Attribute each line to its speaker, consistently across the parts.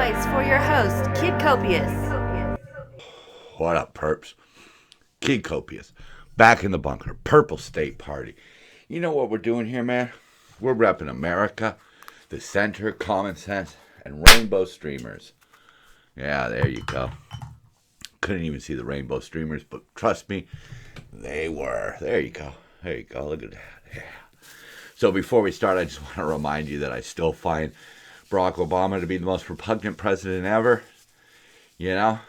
Speaker 1: voice for your host, Kid Copious.
Speaker 2: What up, perps? Kid Copious. Back in the bunker. Purple State Party. You know what we're doing here, man? We're repping America, the center, common sense, and rainbow streamers. Yeah, there you go. Couldn't even see the rainbow streamers, but trust me, they were. There you go. There you go. Look at that. Yeah. So before we start, I just want to remind you that I still find Barack Obama to be the most repugnant president ever. You know?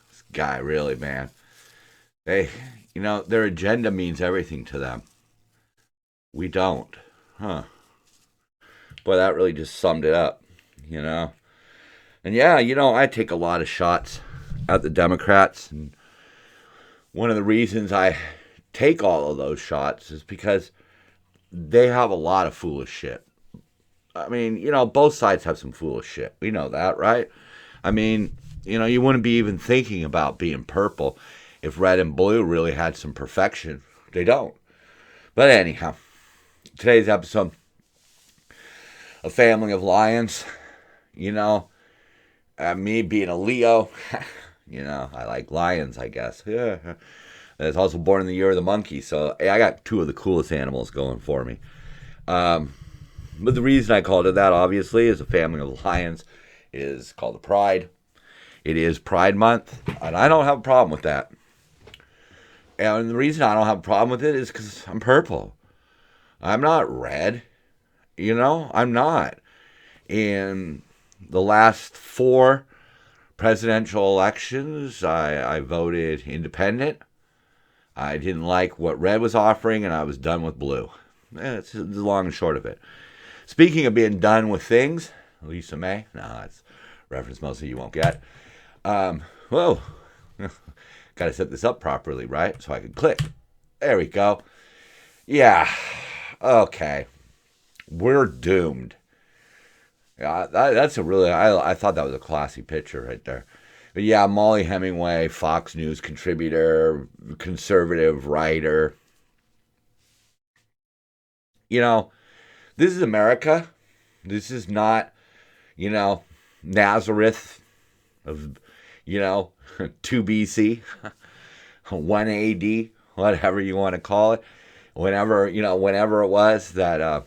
Speaker 2: This guy, really, man. Their agenda means everything to them. We don't. Huh. Boy, that really just summed it up, you know? And yeah, I take a lot of shots at the Democrats. And one of the reasons I take all of those shots is because they have a lot of foolish shit. I mean, both sides have some foolish shit. We know that, right? I mean, you wouldn't be even thinking about being purple if red and blue really had some perfection. They don't. But anyhow, today's episode, a family of lions. Me being a Leo, I like lions, I guess. Yeah. It's also born in the year of the monkey, so I got two of the coolest animals going for me. But the reason I called it that, obviously, is a family of lions. It is called the Pride. It is Pride Month, and I don't have a problem with that. And the reason I don't have a problem with it is because I'm purple. I'm not red. I'm not. In the last 4 presidential elections, I voted independent. I didn't like what red was offering, and I was done with blue. That's the long and short of it. Speaking of being done with things, Lisa May. No, that's a reference most of you won't get. Whoa. Got to set this up properly, right? So I can click. There we go. Yeah. Okay. We're doomed. Yeah, that's a really, I thought that was a classy picture right there. But yeah, Molly Hemingway, Fox News contributor, conservative writer. This is America. This is not, Nazareth of, 2 BC, 1 AD, whatever you want to call it. Whenever it was that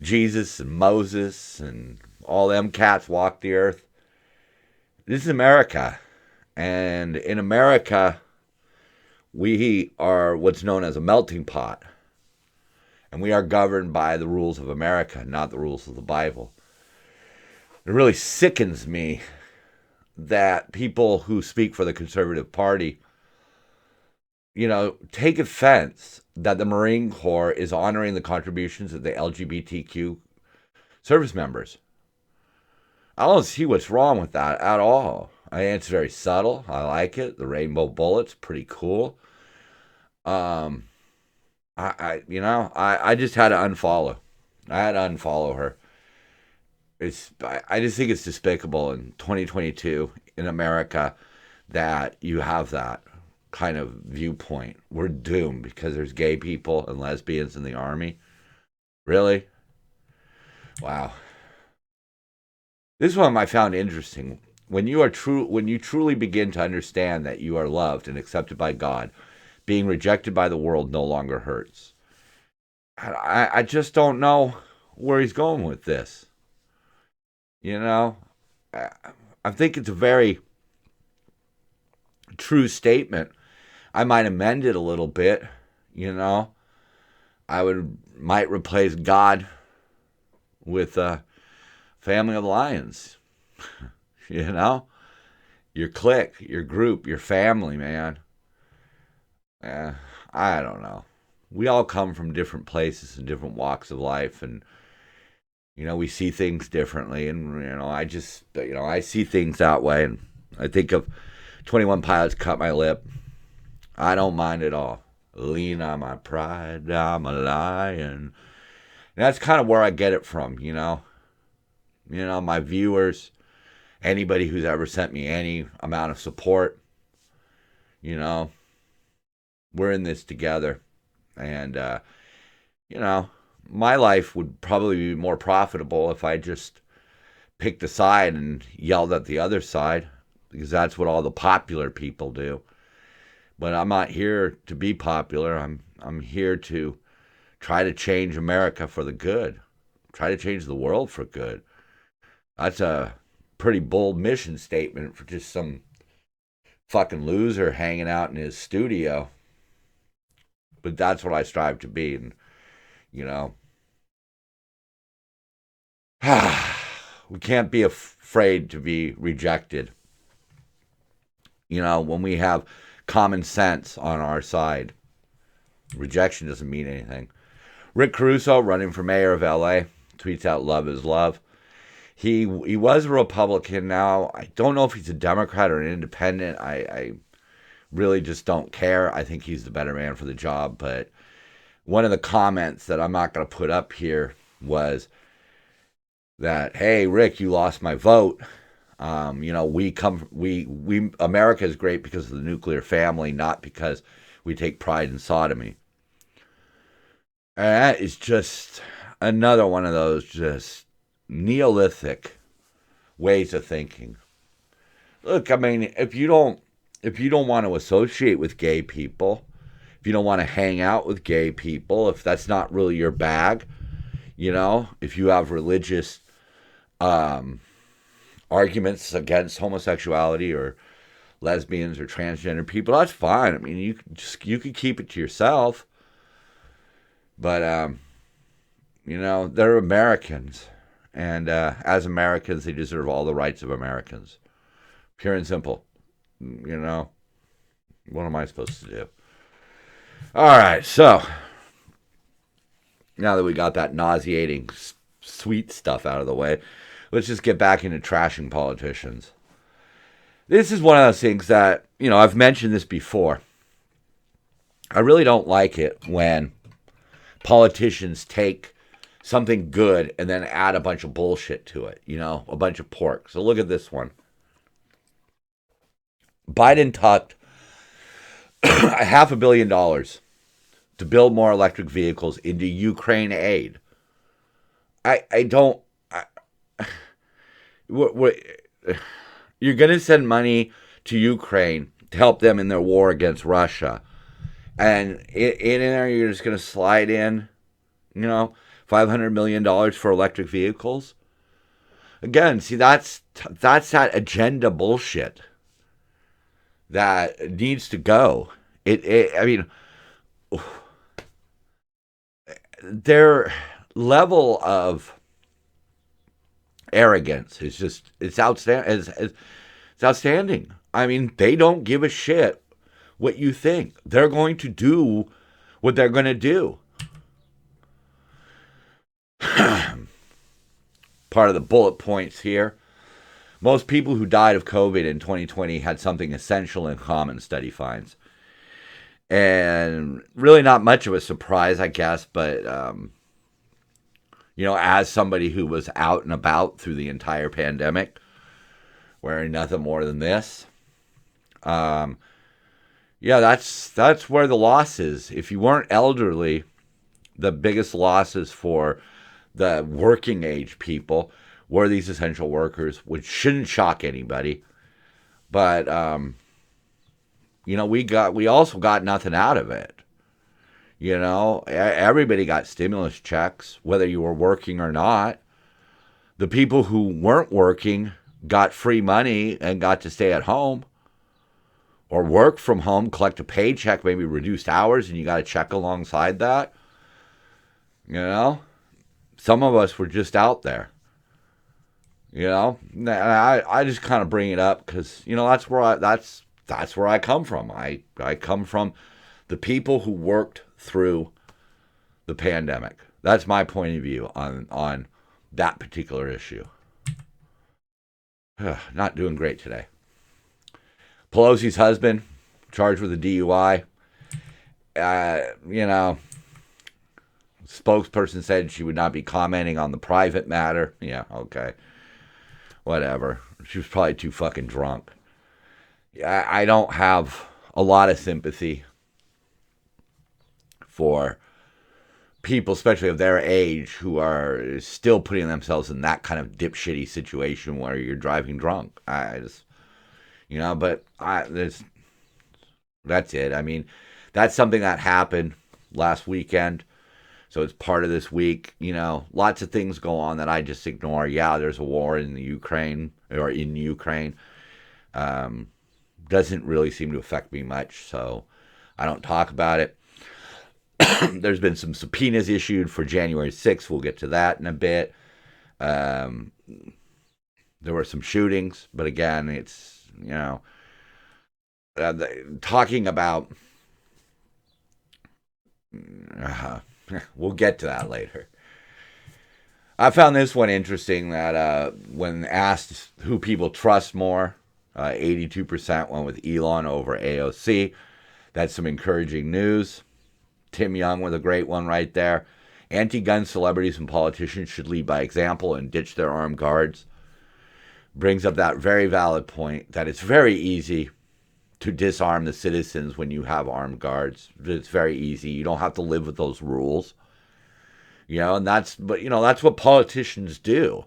Speaker 2: Jesus and Moses and all them cats walked the earth. This is America. And in America, we are what's known as a melting pot. And we are governed by the rules of America, not the rules of the Bible. It really sickens me that people who speak for the conservative party, take offense that the Marine Corps is honoring the contributions of the LGBTQ service members. I don't see what's wrong with that at all. It's very subtle. I like it. The rainbow bullet's pretty cool. I just had to unfollow. I had to unfollow her. I just think it's despicable in 2022 in America that you have that kind of viewpoint. We're doomed because there's gay people and lesbians in the army. Really? Wow. This one I found interesting. When you truly begin to understand that you are loved and accepted by God, being rejected by the world no longer hurts. I just don't know where he's going with this. I think it's a very true statement. I might amend it a little bit. Might replace God with a family of lions. Your clique, your group, your family, man. I don't know. We all come from different places and different walks of life, and we see things differently, and I see things that way, and I think of 21 Pilots, Cut My Lip. I don't mind at all. Lean on my pride, I'm a lion. And that's kind of where I get it from, my viewers, anybody who's ever sent me any amount of support, we're in this together. And, my life would probably be more profitable if I just picked a side and yelled at the other side, because that's what all the popular people do. But I'm not here to be popular. I'm here to try to change America for the good. Try to change the world for good. That's a pretty bold mission statement for just some fucking loser hanging out in his studio. But that's what I strive to be. And, you know, we can't be afraid to be rejected. You know, when we have common sense on our side, rejection doesn't mean anything. Rick Caruso, running for mayor of LA, tweets out "Love is love." He was a Republican. Now I don't know if he's a Democrat or an independent. I really just don't care. I think he's the better man for the job. But one of the comments that I'm not going to put up here was that, "Hey Rick, you lost my vote. You know, we America is great because of the nuclear family, not because we take pride in sodomy." And that is just another one of those just Neolithic ways of thinking. Look, I mean, if you don't want to associate with gay people, if you don't want to hang out with gay people, if that's not really your bag, you know, if you have religious arguments against homosexuality or lesbians or transgender people, that's fine. I mean, you could keep it to yourself. But you know, they're Americans, and as Americans, they deserve all the rights of Americans. Pure and simple. You know, what am I supposed to do? All right, so now that we got that nauseating, sweet stuff out of the way, let's just get back into trashing politicians. This is one of those things that, you know, I've mentioned this before. I really don't like it when politicians take something good and then add a bunch of bullshit to it, you know, a bunch of pork. So look at this one. Biden tucked $500 million to build more electric vehicles into Ukraine aid. You're going to send money to Ukraine to help them in their war against Russia. And in there, you're just going to slide in, you know, $500 million for electric vehicles. Again, see, that's that agenda bullshit that needs to go. I mean, their level of arrogance is just, it's outstanding. It's outstanding. I mean, they don't give a shit what you think. They're going to do what they're going to do. Part of the bullet points here. Most people who died of COVID in 2020 had something essential in common, study finds. And really not much of a surprise, I guess, but, you know, as somebody who was out and about through the entire pandemic, wearing nothing more than this, yeah, that's where the loss is. If you weren't elderly, the biggest losses for the working age people were these essential workers, which shouldn't shock anybody. But you know, we also got nothing out of it. You know, everybody got stimulus checks, whether you were working or not. The people who weren't working got free money and got to stay at home or work from home, collect a paycheck, maybe reduced hours, and you got a check alongside that. You know, some of us were just out there. You know, I just kind of bring it up because, you know, that's where I come from. I come from the people who worked through the pandemic. That's my point of view on that particular issue. Not doing great today. Pelosi's husband, charged with a DUI. You know, spokesperson said she would not be commenting on the private matter. Yeah, okay. Whatever. She was probably too fucking drunk. I don't have a lot of sympathy for people, especially of their age, who are still putting themselves in that kind of dipshitty situation where you're driving drunk. I just, but that's it. I mean, that's something that happened last weekend. So it's part of this week. Lots of things go on that I just ignore. Yeah, there's a war in the Ukraine or in Ukraine. Doesn't really seem to affect me much, so I don't talk about it. There's been some subpoenas issued for January 6th. We'll get to that in a bit. There were some shootings, but again, it's, talking about... we'll get to that later. I found this one interesting that when asked who people trust more, 82% went with Elon over AOC. That's some encouraging news. Tim Young with a great one right there. Anti-gun celebrities and politicians should lead by example and ditch their armed guards. Brings up that very valid point that it's very easy to disarm the citizens when you have armed guards. It's very easy. You don't have to live with those rules. And that's what politicians do.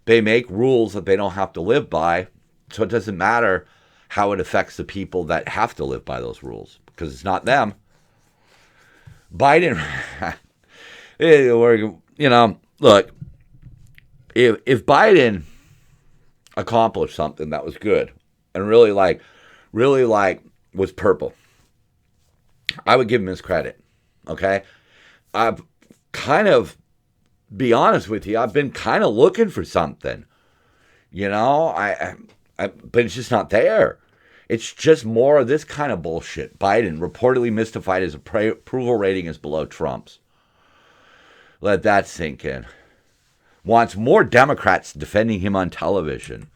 Speaker 2: They make rules that they don't have to live by, so it doesn't matter how it affects the people that have to live by those rules, because it's not them. Biden, look, if Biden accomplished something that was good and really was purple, I would give him his credit. Okay, I've kind of, be honest with you, I've been kind of looking for something, but it's just not there. It's just more of this kind of bullshit. Biden reportedly mystified his approval rating is below Trump's. Let that sink in. Wants more Democrats defending him on television.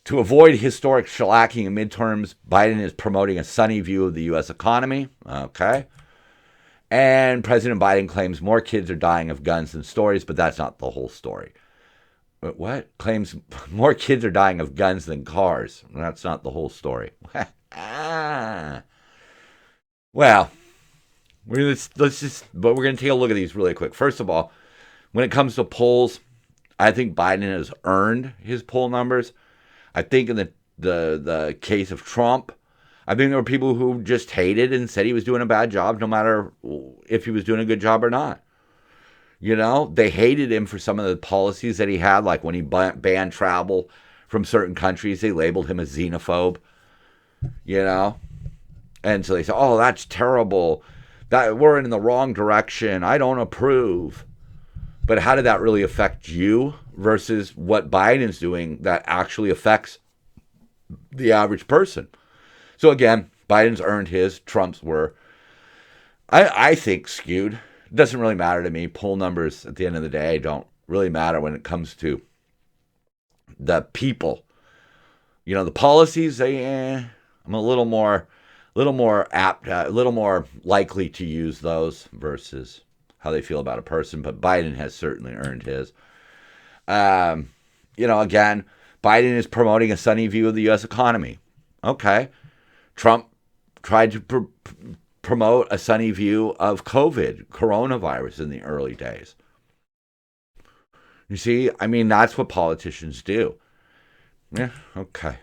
Speaker 2: To avoid historic shellacking in midterms, Biden is promoting a sunny view of the U.S. economy. Okay. And President Biden claims more kids are dying of guns than stories, but that's not the whole story. What? Claims more kids are dying of guns than cars. That's not the whole story. Well, we're going to take a look at these really quick. First of all, when it comes to polls, I think Biden has earned his poll numbers. I think in the case of Trump, I think there were people who just hated and said he was doing a bad job, no matter if he was doing a good job or not. They hated him for some of the policies that he had, like when he banned travel from certain countries, they labeled him a xenophobe, And so they said, oh, that's terrible. That we're in the wrong direction. I don't approve. But how did that really affect you versus what Biden's doing that actually affects the average person? So again, Biden's earned his. Trump's were, I think, skewed. It doesn't really matter to me. Poll numbers at the end of the day don't really matter when it comes to the people. The policies, I'm a little more apt, a little more likely to use those versus how they feel about a person. But Biden has certainly earned his. Again, Biden is promoting a sunny view of the U.S. economy. Okay. Trump tried to promote a sunny view of coronavirus in the early days. You see, that's what politicians do. Yeah, okay.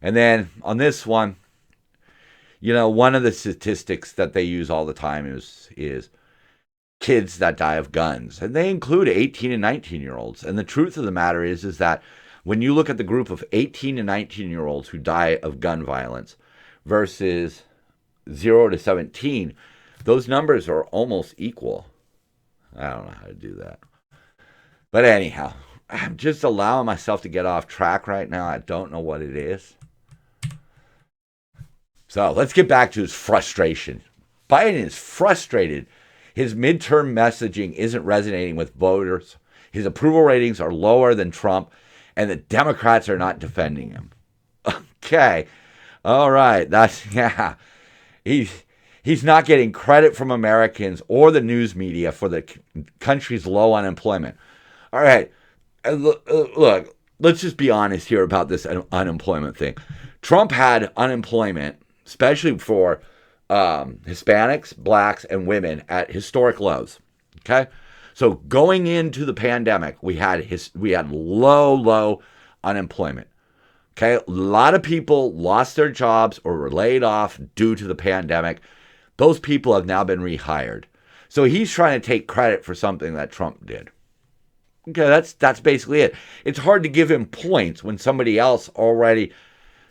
Speaker 2: And then on this one, one of the statistics that they use all the time is kids that die of guns. And they include 18 and 19-year-olds. And the truth of the matter is that when you look at the group of 18 and 19-year-olds who die of gun violence versus 0 to 17, those numbers are almost equal. I don't know how to do that. But anyhow, I'm just allowing myself to get off track right now. I don't know what it is. So let's get back to his frustration. Biden is frustrated. His midterm messaging isn't resonating with voters. His approval ratings are lower than Trump, and the Democrats are not defending him. Okay. All right. Yeah. He's not getting credit from Americans or the news media for the country's low unemployment. All right, look, let's just be honest here about this unemployment thing. Trump had unemployment, especially for Hispanics, blacks, and women at historic lows. Okay, so going into the pandemic, we had low unemployment. Okay, a lot of people lost their jobs or were laid off due to the pandemic. Those people have now been rehired. So he's trying to take credit for something that Trump did. Okay, that's basically it. It's hard to give him points when somebody else already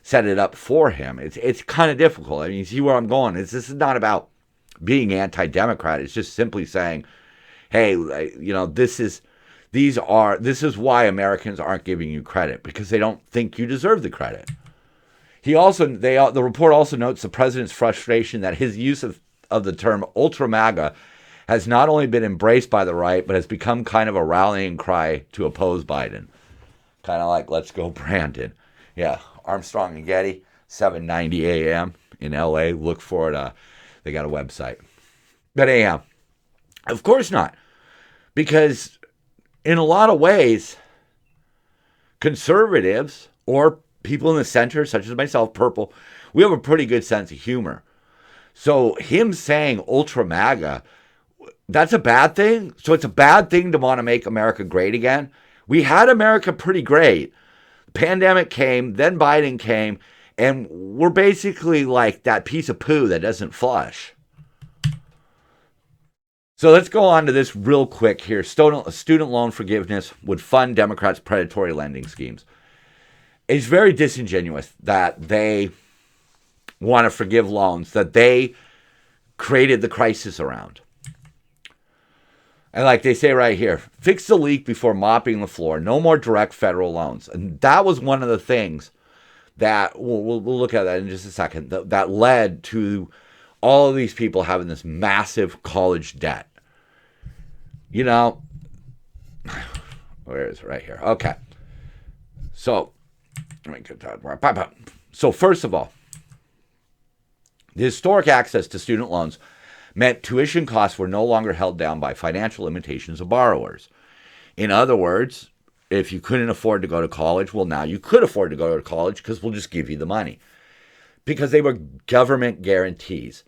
Speaker 2: set it up for him. It's kind of difficult. I mean, you see where I'm going. This is not about being anti-democrat. It's just simply saying, hey, you know, this is why Americans aren't giving you credit, because they don't think you deserve the credit. The report also notes the president's frustration that his use of the term ultra MAGA has not only been embraced by the right, but has become kind of a rallying cry to oppose Biden. Kind of like, let's go Brandon. Yeah, Armstrong and Getty, 7:90 a.m. in L.A. Look for it. They got a website. But anyhow, of course not. Because in a lot of ways, conservatives or people in the center, such as myself, purple, we have a pretty good sense of humor. So him saying ultra MAGA, that's a bad thing. So it's a bad thing to want to make America great again. We had America pretty great. The pandemic came, then Biden came, and we're basically like that piece of poo that doesn't flush. So let's go on to this real quick here. Student loan forgiveness would fund Democrats' predatory lending schemes. It's very disingenuous that they want to forgive loans that they created the crisis around. And like they say right here, fix the leak before mopping the floor. No more direct federal loans. And that was one of the things that, we'll look at that in just a second, that led to all of these people having this massive college debt. You know, where is it? Right here. Okay. So, let me get that. So first of all, the historic access to student loans meant tuition costs were no longer held down by financial limitations of borrowers. In other words, if you couldn't afford to go to college, well, now you could afford to go to college because we'll just give you the money. Because they were government guarantees.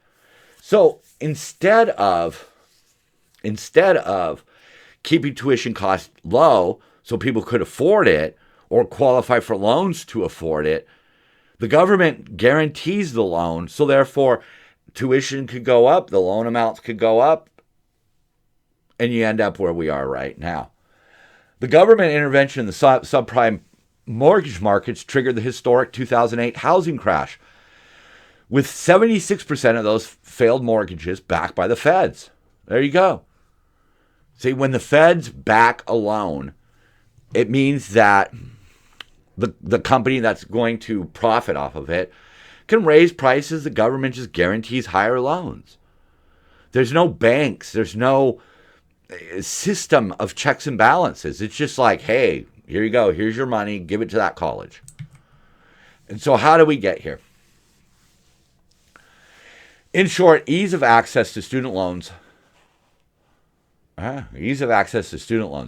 Speaker 2: So instead of keeping tuition costs low so people could afford it or qualify for loans to afford it, the government guarantees the loan, so therefore tuition could go up, the loan amounts could go up, and you end up where we are right now. The government intervention in the subprime mortgage markets triggered the historic 2008 housing crash, with 76% of those failed mortgages backed by the feds. There you go. See, when the feds back a loan, it means that the company that's going to profit off of it can raise prices. The government just guarantees higher loans. There's no banks. There's no system of checks and balances. It's just like, hey, here you go. Here's your money. Give it to that college. And so how do we get here? In short, ease of access to student loans.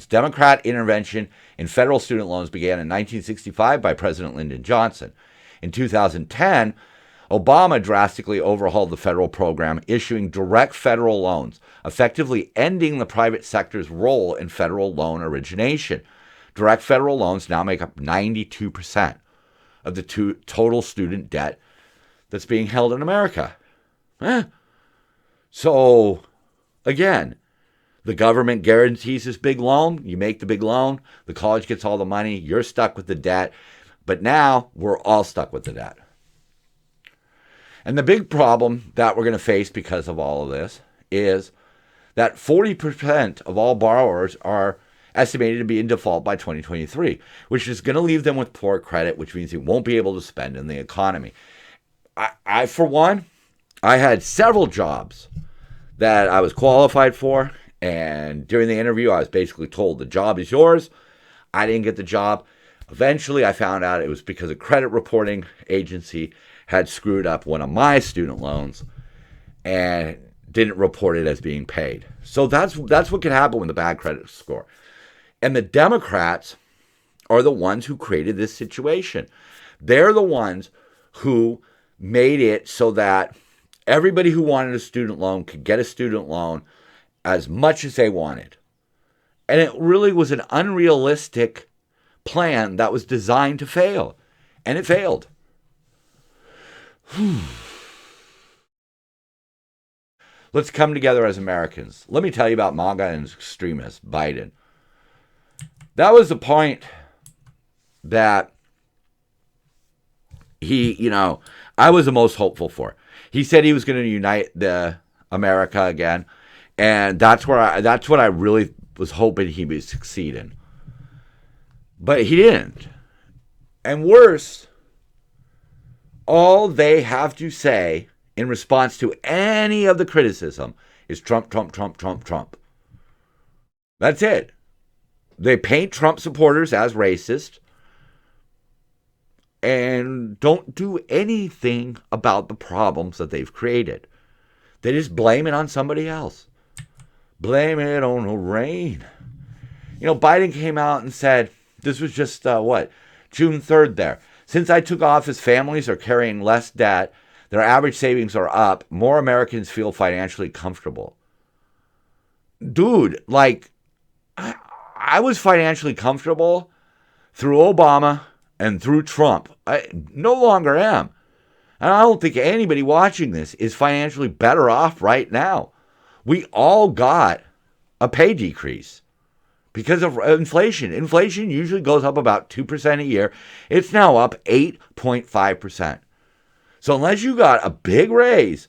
Speaker 2: Democrat intervention in federal student loans began in 1965 by President Lyndon Johnson. In 2010, Obama drastically overhauled the federal program, issuing direct federal loans, effectively ending the private sector's role in federal loan origination. Direct federal loans now make up 92% of the total student debt that's being held in America. So, again, the government guarantees this big loan. You make the big loan. The college gets all the money. You're stuck with the debt. But now we're all stuck with the debt. And the big problem that we're going to face because of all of this is that 40% of all borrowers are estimated to be in default by 2023, which is going to leave them with poor credit, which means they won't be able to spend in the economy. I for one, I had several jobs that I was qualified for, and during the interview, I was basically told the job is yours. I didn't get the job. Eventually, I found out it was because a credit reporting agency had screwed up one of my student loans and didn't report it as being paid. So that's what can happen with a bad credit score. And the Democrats are the ones who created this situation. They're the ones who made it so that Everybody who wanted a student loan could get a student loan as much as they wanted. And it really was an unrealistic plan that was designed to fail. And it failed. Let's come together as Americans. Let me tell you about MAGA and extremist Biden. That was the point that I was the most hopeful for. He said he was going to unite America again, and that's what I really was hoping he would succeed in. But he didn't. And worse, all they have to say in response to any of the criticism is Trump, Trump, Trump, Trump, Trump. That's it. They paint Trump supporters as racist and don't do anything about the problems that they've created. They just blame it on somebody else. Blame it on the rain. Biden came out and said, this was just, June 3rd there. Since I took office, families are carrying less debt. Their average savings are up. More Americans feel financially comfortable. Dude, I was financially comfortable through Obama and through Trump. I no longer am. And I don't think anybody watching this is financially better off right now. We all got a pay decrease because of inflation. Inflation usually goes up about 2% a year. It's now up 8.5%. So unless you got a big raise,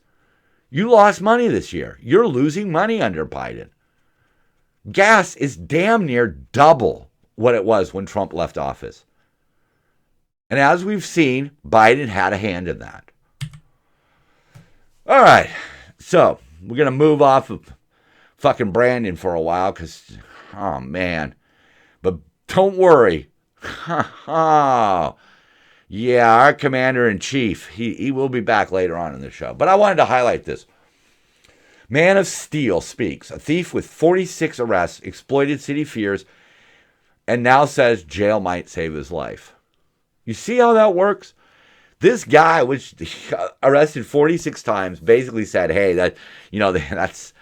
Speaker 2: you lost money this year. You're losing money under Biden. Gas is damn near double what it was when Trump left office. And as we've seen, Biden had a hand in that. All right. So we're going to move off of fucking Brandon for a while because, oh, man. But don't worry. Yeah, our commander-in-chief, he will be back later on in the show. But I wanted to highlight this. Man of Steel speaks. A thief with 46 arrests exploited city fears and now says jail might save his life. You see how that works? This guy, which arrested 46 times, basically said, hey, that's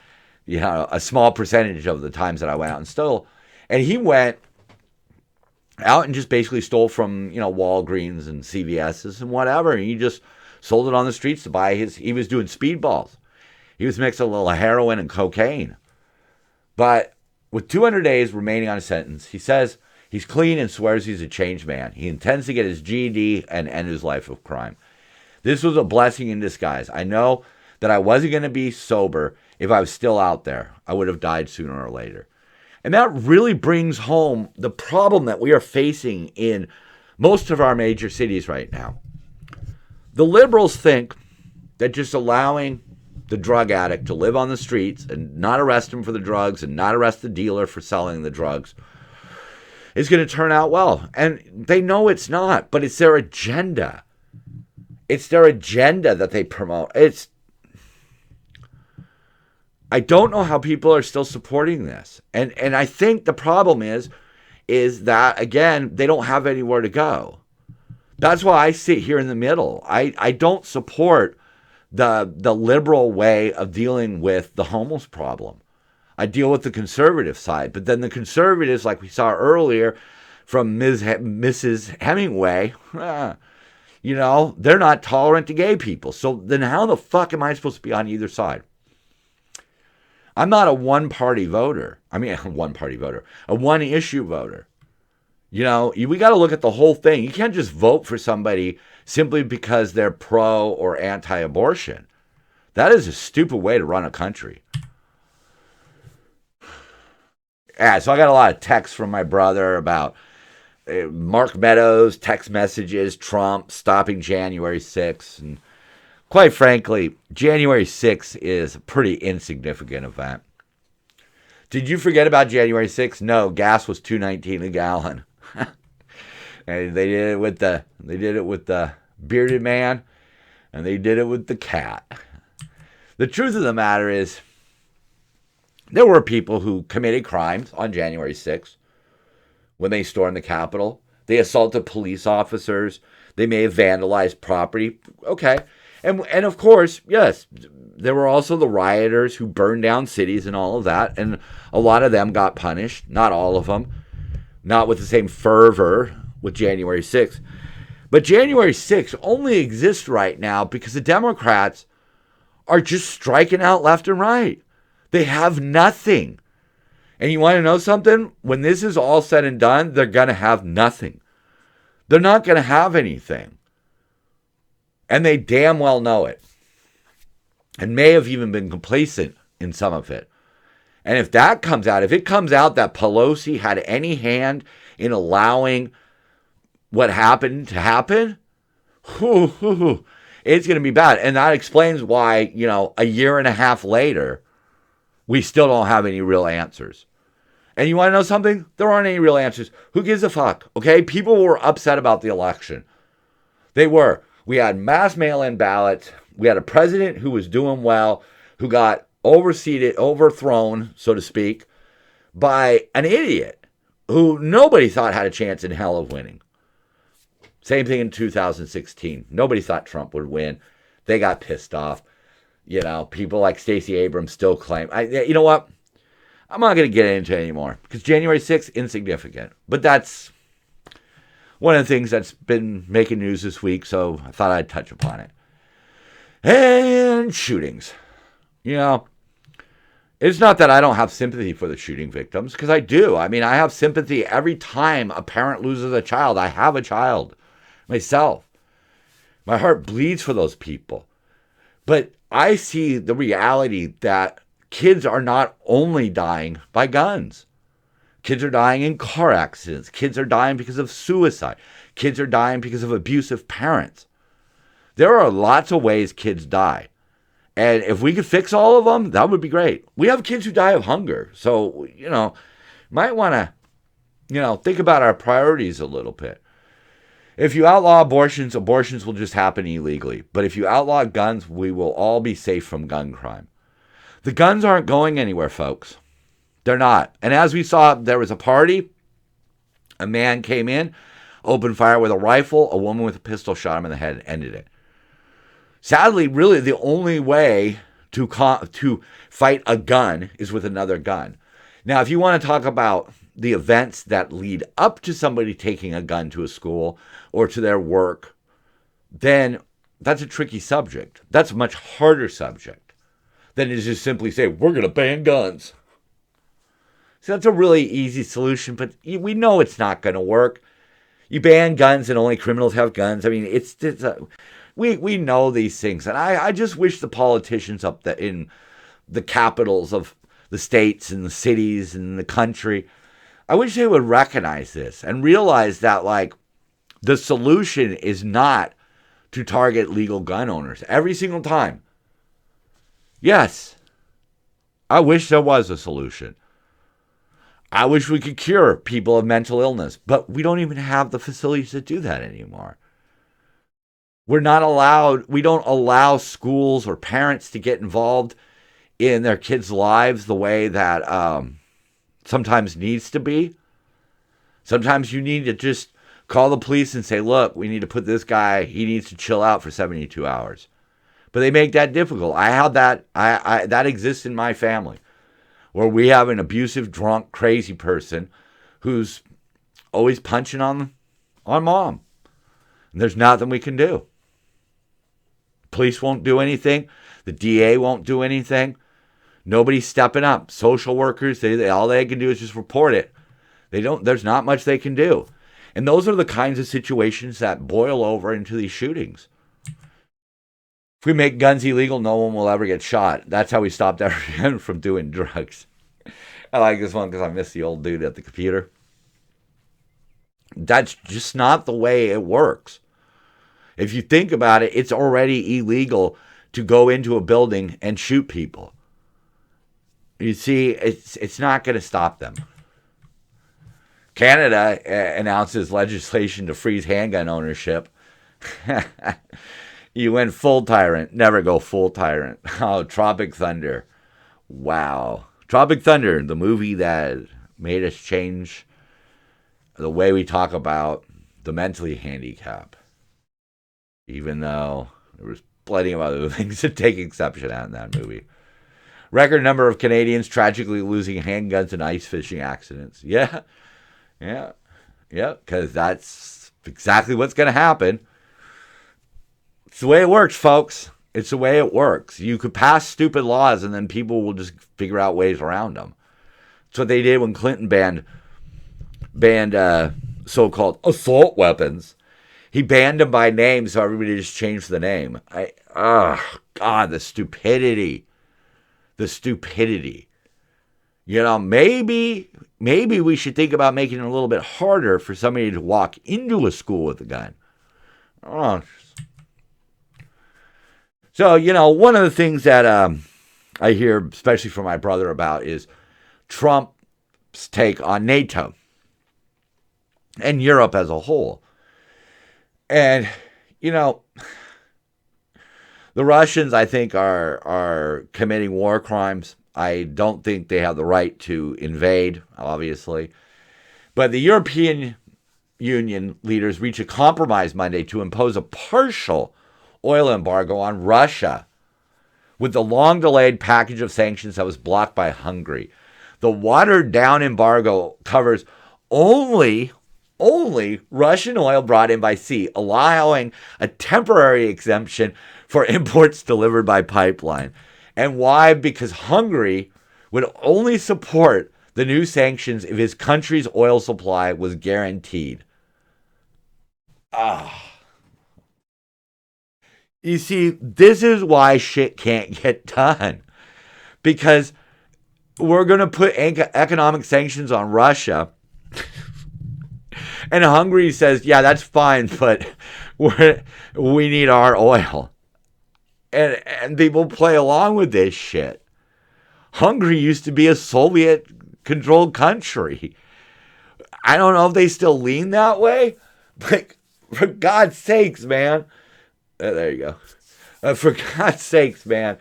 Speaker 2: a small percentage of the times that I went out and stole. And he went out and just basically stole from, Walgreens and CVS's and whatever. And he just sold it on the streets to buy he was doing speedballs. He was mixing a little heroin and cocaine. But with 200 days remaining on his sentence, he says he's clean and swears he's a changed man. He intends to get his GED and end his life of crime. This was a blessing in disguise. I know that I wasn't going to be sober if I was still out there. I would have died sooner or later. And that really brings home the problem that we are facing in most of our major cities right now. The liberals think that just allowing the drug addict to live on the streets and not arrest him for the drugs and not arrest the dealer for selling the drugs is going to turn out well. And they know it's not, but it's their agenda. It's their agenda that they promote. I don't know how people are still supporting this. And I think the problem is that, again, they don't have anywhere to go. That's why I sit here in the middle. I don't support the liberal way of dealing with the homeless problem. I deal with the conservative side. But then the conservatives, like we saw earlier from Mrs. Hemingway, they're not tolerant to gay people. So then how the fuck am I supposed to be on either side? I'm not a one-party voter. A one-issue voter. We got to look at the whole thing. You can't just vote for somebody simply because they're pro or anti-abortion. That is a stupid way to run a country. Yeah, so I got a lot of texts from my brother about Mark Meadows, text messages, Trump stopping January 6th. And quite frankly, January 6th is a pretty insignificant event. Did you forget about January 6th? No, gas was $2.19 a gallon. And they did it with the bearded man, and they did it with the cat. The truth of the matter is, there were people who committed crimes on January 6th when they stormed the Capitol. They assaulted police officers. They may have vandalized property. Okay. And of course, yes, there were also the rioters who burned down cities and all of that, and a lot of them got punished. Not all of them, not with the same fervor with January 6th. But January 6th only exists right now because the Democrats are just striking out left and right. They have nothing. And you want to know something? When this is all said and done, they're going to have nothing. They're not going to have anything. And they damn well know it. And may have even been complacent in some of it. And if that comes out, if it comes out that Pelosi had any hand in allowing what happened to happen, it's going to be bad. And that explains why, a year and a half later, we still don't have any real answers. And you want to know something? There aren't any real answers. Who gives a fuck? Okay? People were upset about the election. They were. We had mass mail-in ballots. We had a president who was doing well, who got overthrown, so to speak, by an idiot who nobody thought had a chance in hell of winning. Same thing in 2016. Nobody thought Trump would win. They got pissed off. People like Stacey Abrams still claim. You know what? I'm not going to get into it anymore because January 6th, insignificant. But that's one of the things that's been making news this week, so I thought I'd touch upon it. And shootings. It's not that I don't have sympathy for the shooting victims, because I do. I mean, I have sympathy every time a parent loses a child. I have a child myself. My heart bleeds for those people. But I see the reality that kids are not only dying by guns. Kids are dying in car accidents. Kids are dying because of suicide. Kids are dying because of abusive parents. There are lots of ways kids die. And if we could fix all of them, that would be great. We have kids who die of hunger. So, might want to, think about our priorities a little bit. If you outlaw abortions, abortions will just happen illegally. But if you outlaw guns, we will all be safe from gun crime. The guns aren't going anywhere, folks. They're not. And as we saw, there was a party. A man came in, opened fire with a rifle. A woman with a pistol shot him in the head and ended it. Sadly, really, the only way to fight a gun is with another gun. Now, if you want to talk about the events that lead up to somebody taking a gun to a school or to their work, then that's a tricky subject. That's a much harder subject than to just simply say, we're going to ban guns. So that's a really easy solution, but we know it's not going to work. You ban guns and only criminals have guns. I mean, we know these things. And I just wish the politicians up in the capitals of the states and the cities and the country, I wish they would recognize this and realize that, the solution is not to target legal gun owners every single time. Yes, I wish there was a solution. I wish we could cure people of mental illness, but we don't even have the facilities to do that anymore. We don't allow schools or parents to get involved in their kids' lives the way that sometimes needs to be. Sometimes you need to just call the police and say, look, we need to put this guy, he needs to chill out for 72 hours. But they make that difficult. I had that, that exists in my family, where we have an abusive, drunk, crazy person who's always punching on mom. And there's nothing we can do. Police won't do anything. The DA won't do anything. Nobody's stepping up. Social workers, all they can do is just report it. There's not much they can do. And those are the kinds of situations that boil over into these shootings. If we make guns illegal, no one will ever get shot. That's how we stopped everyone from doing drugs. I like this one because I miss the old dude at the computer. That's just not the way it works. If you think about it, it's already illegal to go into a building and shoot people. You see, it's not going to stop them. Canada announces legislation to freeze handgun ownership. You went full tyrant. Never go full tyrant. Oh, Tropic Thunder. Wow. Tropic Thunder, the movie that made us change the way we talk about the mentally handicapped. Even though there was plenty of other things to take exception at in that movie. Record number of Canadians tragically losing handguns in ice fishing accidents. Yeah, because that's exactly what's going to happen. It's the way it works, folks. It's the way it works. You could pass stupid laws and then people will just figure out ways around them. That's what they did when Clinton banned so-called assault weapons. He banned them by name, so everybody just changed the name. God, the stupidity. The stupidity. You know, maybe we should think about making it a little bit harder for somebody to walk into a school with a gun. Oh. So, you know, one of the things that I hear, especially from my brother, about is Trump's take on NATO and Europe as a whole. And, you know, the Russians, I think, are committing war crimes. I don't think they have the right to invade, obviously. But the European Union leaders reached a compromise Monday to impose a partial oil embargo on Russia with the long-delayed package of sanctions that was blocked by Hungary. The watered-down embargo covers only Russian oil brought in by sea, allowing a temporary exemption for imports delivered by pipeline. And why? Because Hungary would only support the new sanctions if his country's oil supply was guaranteed. You see, this is why shit can't get done. Because we're going to put economic sanctions on Russia. And Hungary says, yeah, that's fine, but we need our oil. And people play along with this shit. Hungary used to be a Soviet-controlled country. I don't know if they still lean that way, but for God's sakes, man. There you go. For God's sakes, man.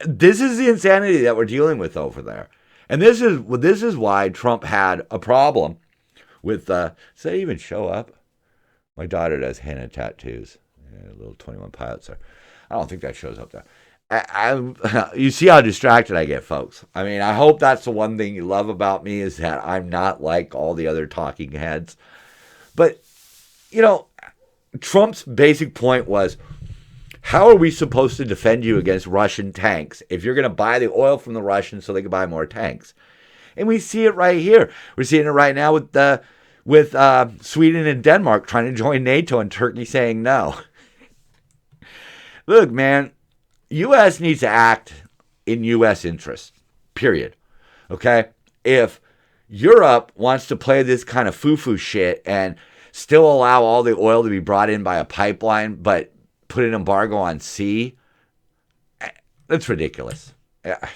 Speaker 2: This is the insanity that we're dealing with over there. And this is why Trump had a problem with, does that even show up? My daughter does henna tattoos. Little 21 Pilots there. I don't think that shows up there. You see how distracted I get, folks. I mean, I hope that's the one thing you love about me is that I'm not like all the other talking heads. But, you know, Trump's basic point was, how are we supposed to defend you against Russian tanks if you're going to buy the oil from the Russians so they can buy more tanks? And we see it right here. We're seeing it right now with Sweden and Denmark trying to join NATO and Turkey saying no. Look, man, U.S. needs to act in U.S. interests, period. Okay? If Europe wants to play this kind of foo-foo shit and still allow all the oil to be brought in by a pipeline, but put an embargo on sea, that's ridiculous. Yeah.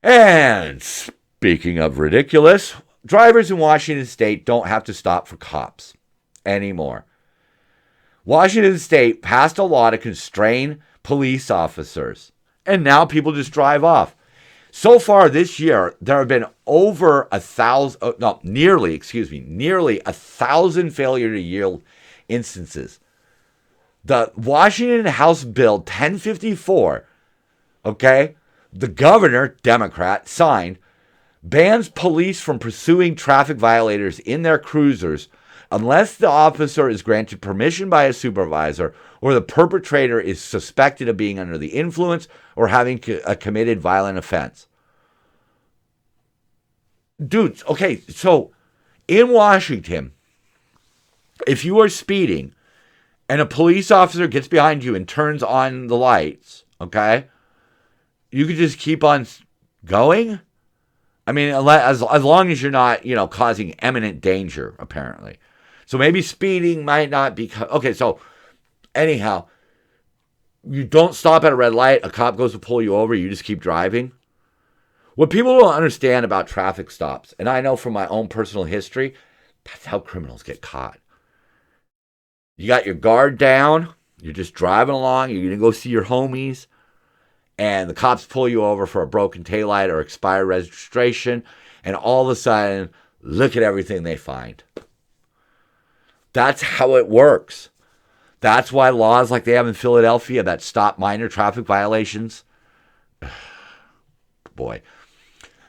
Speaker 2: And speaking of ridiculous, drivers in Washington State don't have to stop for cops anymore. Washington State passed a law to constrain police officers, and now people just drive off. So far this year, there have been nearly 1,000 failure to yield instances. The Washington House Bill 1054, okay, the governor, Democrat, signed, bans police from pursuing traffic violators in their cruisers unless the officer is granted permission by a supervisor or the perpetrator is suspected of being under the influence or having committed violent offense. Dudes, okay, so in Washington, if you are speeding and a police officer gets behind you and turns on the lights, okay, you could just keep on going. I mean, as long as you're not, causing imminent danger, apparently. So maybe speeding might not be... Okay, so anyhow, you don't stop at a red light, a cop goes to pull you over, you just keep driving. What people don't understand about traffic stops, and I know from my own personal history, that's how criminals get caught. You got your guard down, you're just driving along, you're going to go see your homies, and the cops pull you over for a broken taillight or expired registration, and all of a sudden, look at everything they find. That's how it works. That's why laws like they have in Philadelphia that stop minor traffic violations. Boy.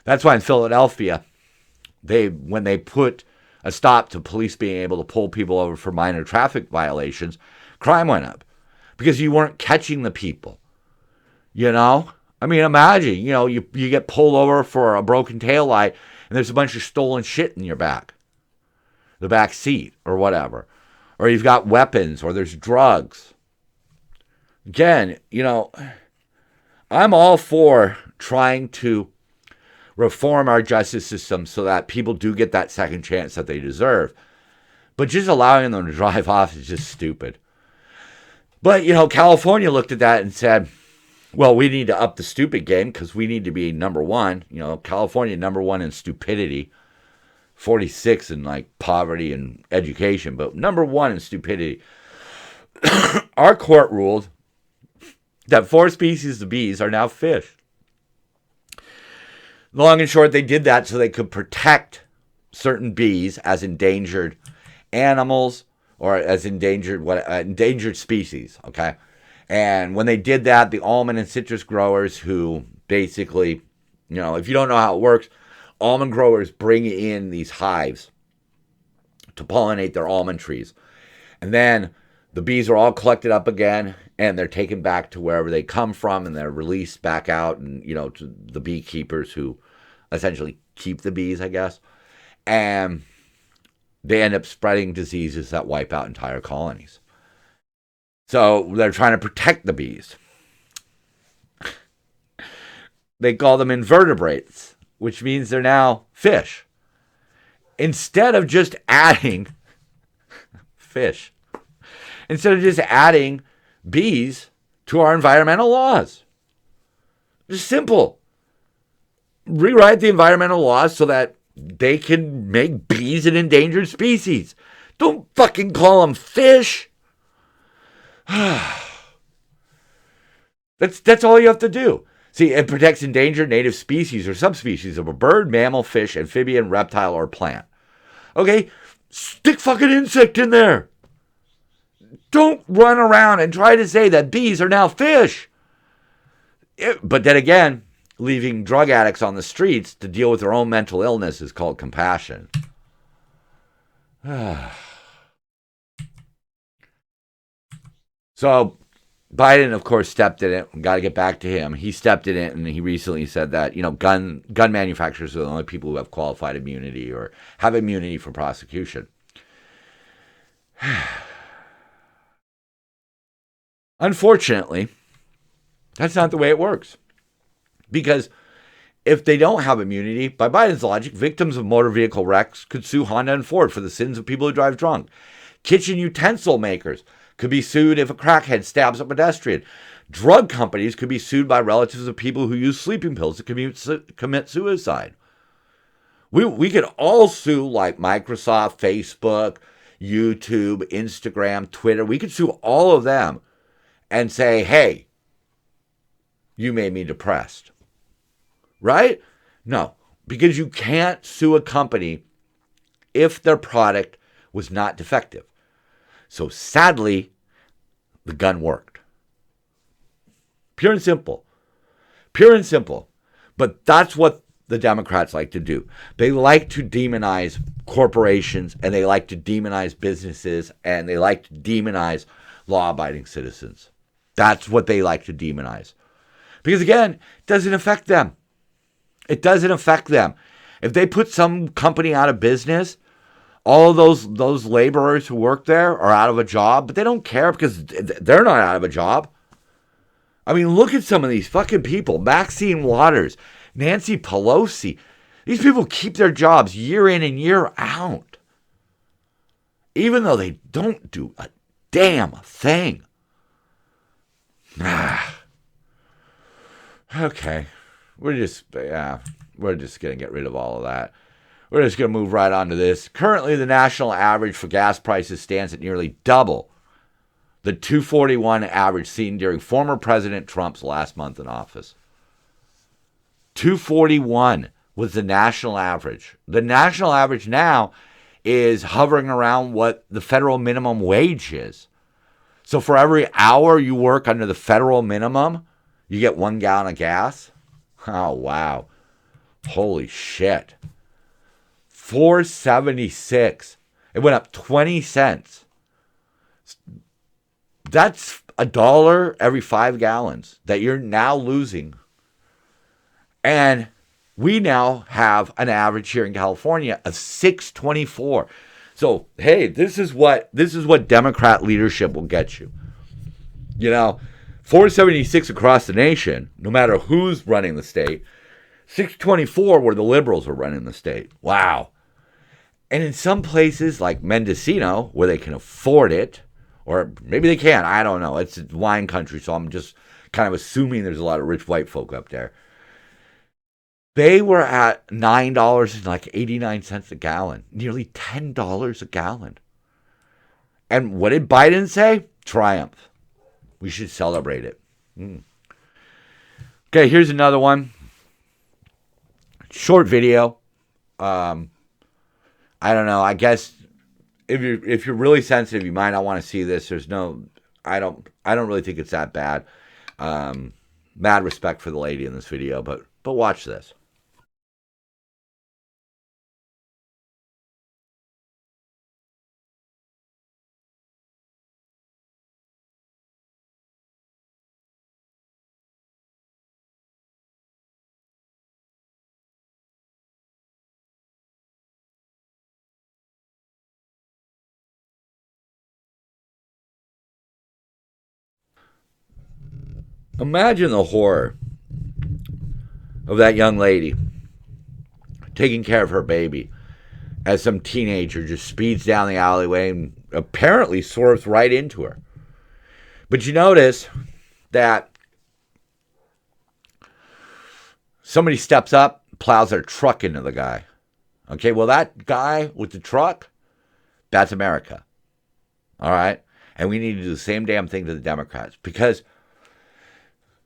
Speaker 2: That's why in Philadelphia, when they put a stop to police being able to pull people over for minor traffic violations, crime went up. Because you weren't catching the people. You know? I mean, imagine, you get pulled over for a broken taillight and there's a bunch of stolen shit in your back. The back seat or whatever. Or you've got weapons or there's drugs. Again, I'm all for trying to reform our justice system so that people do get that second chance that they deserve. But just allowing them to drive off is just stupid. But, California looked at that and said, well, we need to up the stupid game because we need to be number one. California number one in stupidity. 46 in poverty and education, but number one in stupidity. Our court ruled that 4 species of bees are now fish. Long and short, they did that so they could protect certain bees as endangered animals or as endangered species, okay? And when they did that, the almond and citrus growers who basically, if you don't know how it works, almond growers bring in these hives to pollinate their almond trees. And then the bees are all collected up again and they're taken back to wherever they come from and they're released back out and, to the beekeepers who essentially keep the bees, I guess. And they end up spreading diseases that wipe out entire colonies. So they're trying to protect the bees. They call them invertebrates, which means they're now fish. Instead of just adding fish. Instead of just adding bees to our environmental laws. Just simple. Rewrite the environmental laws so that they can make bees an endangered species. Don't fucking call them fish. That's all you have to do. See, it protects endangered native species or subspecies of a bird, mammal, fish, amphibian, reptile, or plant. Okay? Stick fucking insect in there. Don't run around and try to say that bees are now fish. But then again, leaving drug addicts on the streets to deal with their own mental illness is called compassion. So Biden, of course, stepped in it. Got to get back to him. He stepped in it, and he recently said that gun manufacturers are the only people who have qualified immunity or have immunity from prosecution. Unfortunately, that's not the way it works. Because if they don't have immunity, by Biden's logic, victims of motor vehicle wrecks could sue Honda and Ford for the sins of people who drive drunk. Kitchen utensil makers could be sued if a crackhead stabs a pedestrian. Drug companies could be sued by relatives of people who use sleeping pills to commit suicide. We could all sue like Microsoft, Facebook, YouTube, Instagram, Twitter. We could sue all of them and say, hey, you made me depressed. Right? No, because you can't sue a company if their product was not defective. So sadly, the gun worked. Pure and simple. Pure and simple. But that's what the Democrats like to do. They like to demonize corporations and they like to demonize businesses and they like to demonize law-abiding citizens. That's what they like to demonize. Because again, it doesn't affect them. It doesn't affect them. If they put some company out of business, all of those laborers who work there are out of a job, but they don't care because they're not out of a job. I mean, look at some of these fucking people. Maxine Waters, Nancy Pelosi. These people keep their jobs year in and year out. Even though they don't do a damn thing. Okay. We're just going to get rid of all of that. We're just going to move right on to this. Currently, the national average for gas prices stands at nearly double the $2.41 average seen during former President Trump's last month in office. $2.41 was the national average. The national average now is hovering around what the federal minimum wage is. So for every hour you work under the federal minimum, you get 1 gallon of gas. Oh, wow. Holy shit. $4.76. It went up 20 cents. That's $1 every 5 gallons that you're now losing. And we now have an average here in California of $6.24. So, hey, this is what Democrat leadership will get you. You know, $4.76 across the nation, no matter who's running the state. $6.24 where the liberals are running the state. Wow. And in some places like Mendocino, where they can afford it, or maybe they can't, I don't know. It's wine country, so I'm just kind of assuming there's a lot of rich white folk up there. They were at $9.89 a gallon, nearly $10 a gallon. And what did Biden say? Triumph. We should celebrate it. Okay, here's another one. Short video. I don't know. I guess if you're really sensitive, you might not want to see this. I don't really think it's that bad. Mad respect for the lady in this video, but watch this. Imagine the horror of that young lady taking care of her baby as some teenager just speeds down the alleyway and apparently swerves right into her. But you notice that somebody steps up, plows their truck into the guy. Okay, well, that guy with the truck, that's America. All right? And we need to do the same damn thing to the Democrats, because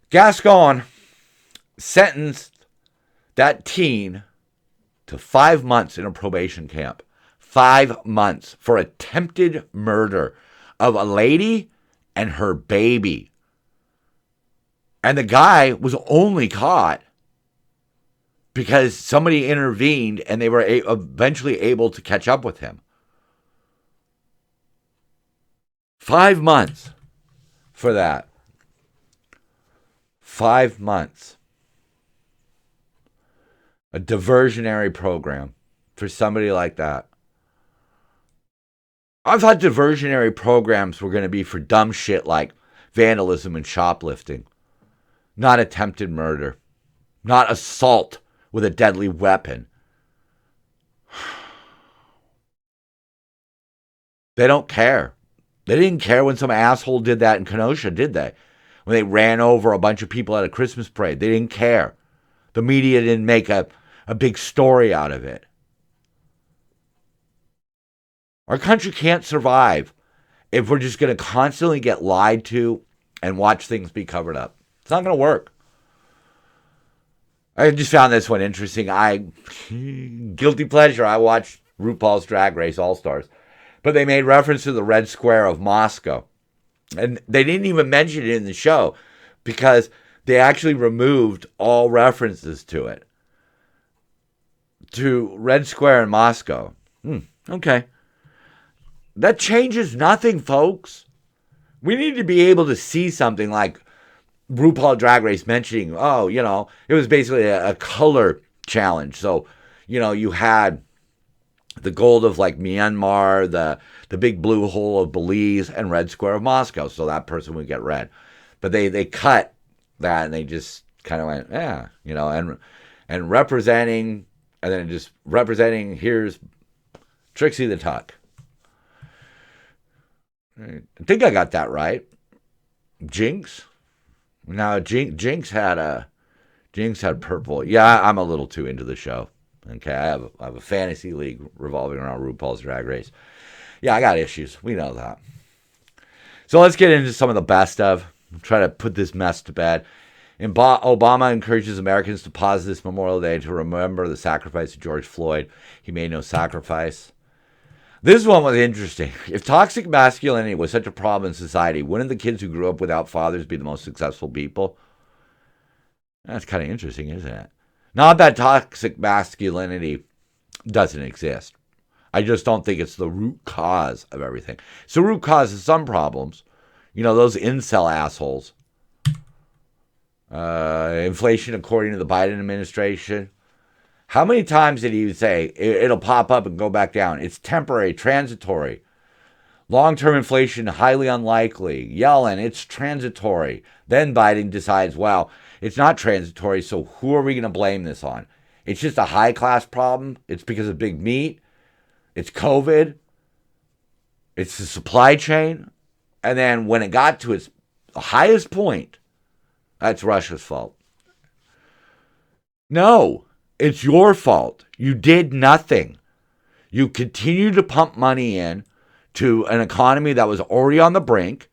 Speaker 2: Gascon sentenced that teen to 5 months in a probation camp. 5 months for attempted murder of a lady and her baby. And the guy was only caught because somebody intervened and they were eventually able to catch up with him. 5 months for that. 5 months. A diversionary program for somebody like that. I thought diversionary programs were going to be for dumb shit like vandalism and shoplifting. Not attempted murder. Not assault with a deadly weapon. They don't care. They didn't care when some asshole did that in Kenosha, did they? When they ran over a bunch of people at a Christmas parade. They didn't care. The media didn't make a big story out of it. Our country can't survive if we're just going to constantly get lied to and watch things be covered up. It's not going to work. I just found this one interesting. Guilty pleasure, I watched RuPaul's Drag Race All-Stars. But they made reference to the Red Square of Moscow. And they didn't even mention it in the show because they actually removed all references to it. To Red Square in Moscow. Okay. That changes nothing, folks. We need to be able to see something like RuPaul Drag Race mentioning, it was basically a color challenge. So, you had the gold of like Myanmar, the big blue hole of Belize, and Red Square of Moscow. So that person would get red. But they cut that and they just kind of went, and representing, and then just representing, here's Trixie the Tuck. I think I got that right. Jinx. Now Jinx had purple. Yeah, I'm a little too into the show. Okay, I have a fantasy league revolving around RuPaul's Drag Race. Yeah, I got issues. We know that. So let's get into some of the best of. Try to put this mess to bed. Obama encourages Americans to pause this Memorial Day to remember the sacrifice of George Floyd. He made no sacrifice. This one was interesting. If toxic masculinity was such a problem in society, wouldn't the kids who grew up without fathers be the most successful people? That's kind of interesting, isn't it? Not that toxic masculinity doesn't exist. I just don't think it's the root cause of everything. It's the root cause of some problems. You know, those incel assholes. Inflation according to the Biden administration. How many times did he say it'll pop up and go back down? It's temporary, transitory. Long-term inflation, highly unlikely. Yellen, it's transitory. Then Biden decides, well, it's not transitory, so who are we going to blame this on? It's just a high-class problem. It's because of big meat. It's COVID. It's the supply chain. And then when it got to its highest point, that's Russia's fault. No, it's your fault. You did nothing. You continued to pump money in to an economy that was already on the brink,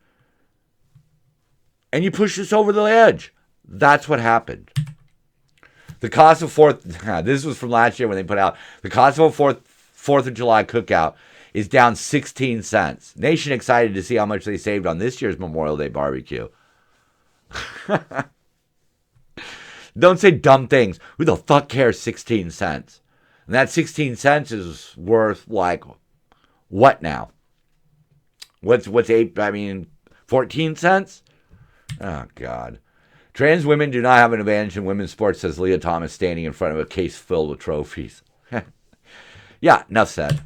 Speaker 2: and you pushed us over the edge. That's what happened. The cost of this was from last year when they put out, the cost of a 4th of July cookout is down 16 cents. Nation excited to see how much they saved on this year's Memorial Day barbecue. Don't say dumb things. Who the fuck cares 16 cents? And that 16 cents is worth like what now? What's 14 cents? Oh God. Trans women do not have an advantage in women's sports, says Leah Thomas, standing in front of a case filled with trophies. Yeah, enough said.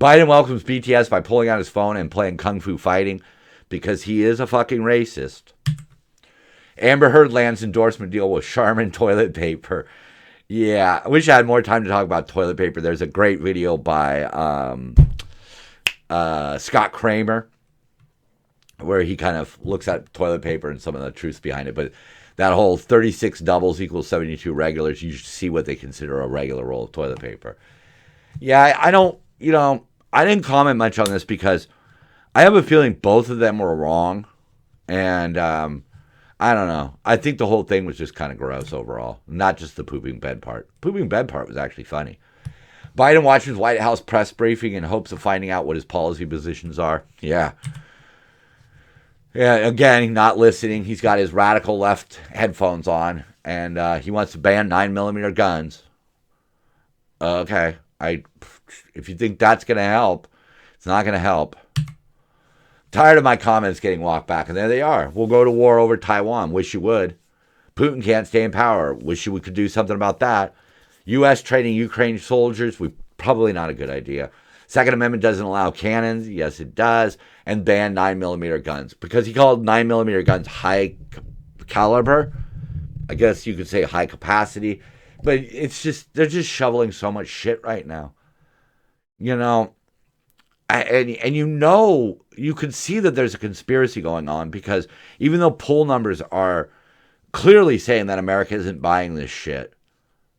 Speaker 2: Biden welcomes BTS by pulling out his phone and playing Kung Fu Fighting because he is a fucking racist. Amber Heard lands endorsement deal with Charmin toilet paper. Yeah, I wish I had more time to talk about toilet paper. There's a great video by Scott Kramer where he kind of looks at toilet paper and some of the truths behind it. But that whole 36 doubles equals 72 regulars, you see what they consider a regular roll of toilet paper. Yeah, I don't, I didn't comment much on this because I have a feeling both of them were wrong. And I don't know. I think the whole thing was just kind of gross overall, not just the pooping bed part. Pooping bed part was actually funny. Biden watches White House press briefing in hopes of finding out what his policy positions are. Yeah. Yeah, again, not listening. He's got his radical left headphones on, and he wants to ban 9mm guns. Okay. If you think that's going to help, it's not going to help. Tired of my comments getting walked back, and there they are. We'll go to war over Taiwan. Wish you would. Putin can't stay in power. Wish we could do something about that. U.S. training Ukraine soldiers. Probably not a good idea. Second Amendment doesn't allow cannons. Yes, it does. And ban 9mm guns. Because he called 9mm guns high caliber. I guess you could say high capacity. But it's just, they're just shoveling so much shit right now. And you can see that there's a conspiracy going on because even though poll numbers are clearly saying that America isn't buying this shit,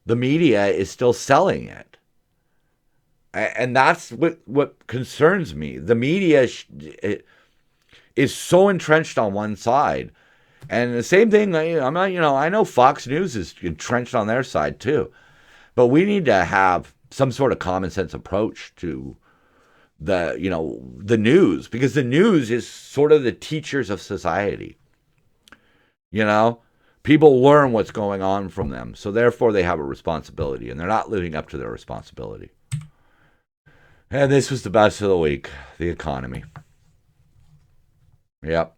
Speaker 2: the media is still selling it. And that's what concerns me. The media is so entrenched on one side. And the same thing, I know Fox News is entrenched on their side too. But we need to have some sort of common sense approach to the news, because the news is sort of the teachers of society. People learn what's going on from them. So therefore they have a responsibility, and they're not living up to their responsibility. And this was the best of the week, the economy. Yep.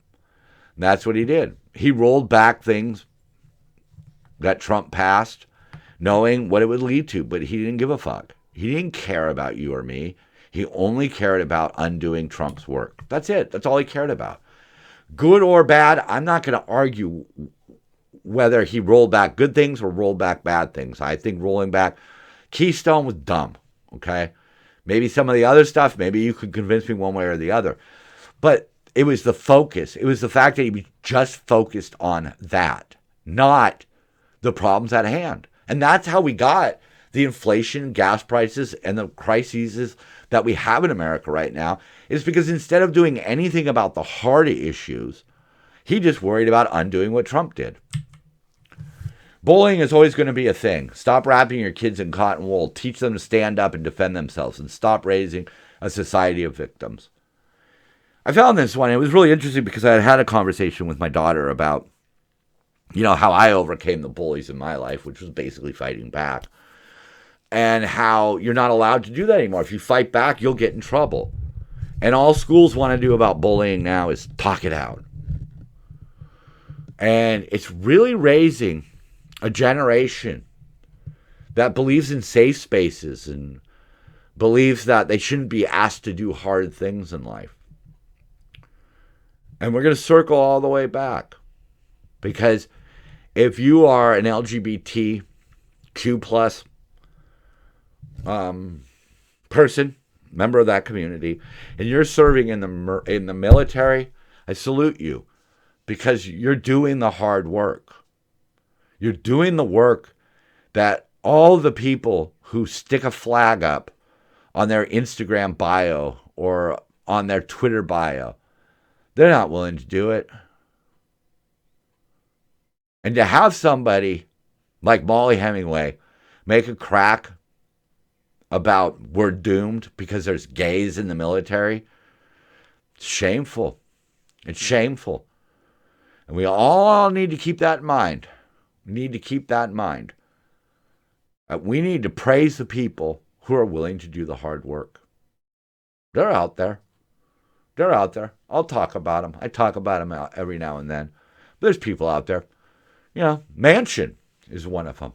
Speaker 2: That's what he did. He rolled back things that Trump passed, knowing what it would lead to, but he didn't give a fuck. He didn't care about you or me. He only cared about undoing Trump's work. That's it. That's all he cared about. Good or bad, I'm not going to argue whether he rolled back good things or rolled back bad things. I think rolling back Keystone was dumb, okay? Maybe some of the other stuff, maybe you could convince me one way or the other. But it was the focus. It was the fact that he was just focused on that, not the problems at hand. And that's how we got the inflation, gas prices, and the crises that we have in America right now, is because instead of doing anything about the hard issues, he just worried about undoing what Trump did. Bullying is always going to be a thing. Stop wrapping your kids in cotton wool. Teach them to stand up and defend themselves, and stop raising a society of victims. I found this one. It was really interesting because I had had a conversation with my daughter about, how I overcame the bullies in my life, which was basically fighting back. And how you're not allowed to do that anymore. If you fight back, you'll get in trouble. And all schools want to do about bullying now is talk it out. And it's really raising a generation that believes in safe spaces and believes that they shouldn't be asked to do hard things in life. And we're going to circle all the way back. Because if you are an LGBTQ plus person, member of that community, and you're serving in the military, I salute you, because you're doing the hard work. You're doing the work that all the people who stick a flag up on their Instagram bio or on their Twitter bio, they're not willing to do it. And to have somebody like Molly Hemingway make a crack about we're doomed because there's gays in the military, it's shameful. It's shameful. And we all need to keep that in mind. We need to keep that in mind. We need to praise the people who are willing to do the hard work. They're out there. They're out there. I'll talk about them. I talk about them every now and then. But there's people out there. Manchin is one of them.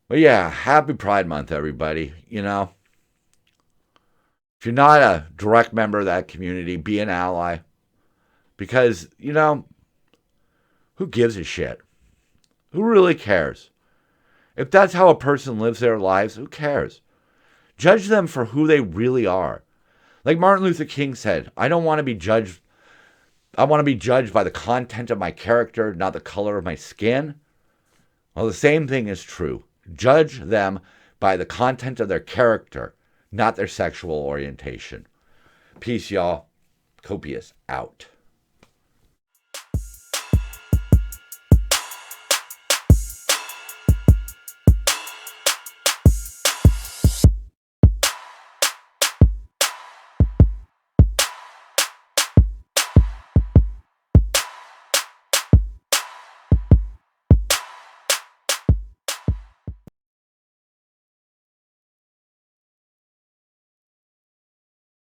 Speaker 2: But yeah, happy Pride Month, everybody. If you're not a direct member of that community, be an ally. Because, who gives a shit? Who really cares? If that's how a person lives their lives, who cares? Judge them for who they really are. Like Martin Luther King said, I don't want to be judged. I want to be judged by the content of my character, not the color of my skin. Well, the same thing is true. Judge them by the content of their character, not their sexual orientation. Peace, y'all. Copious out.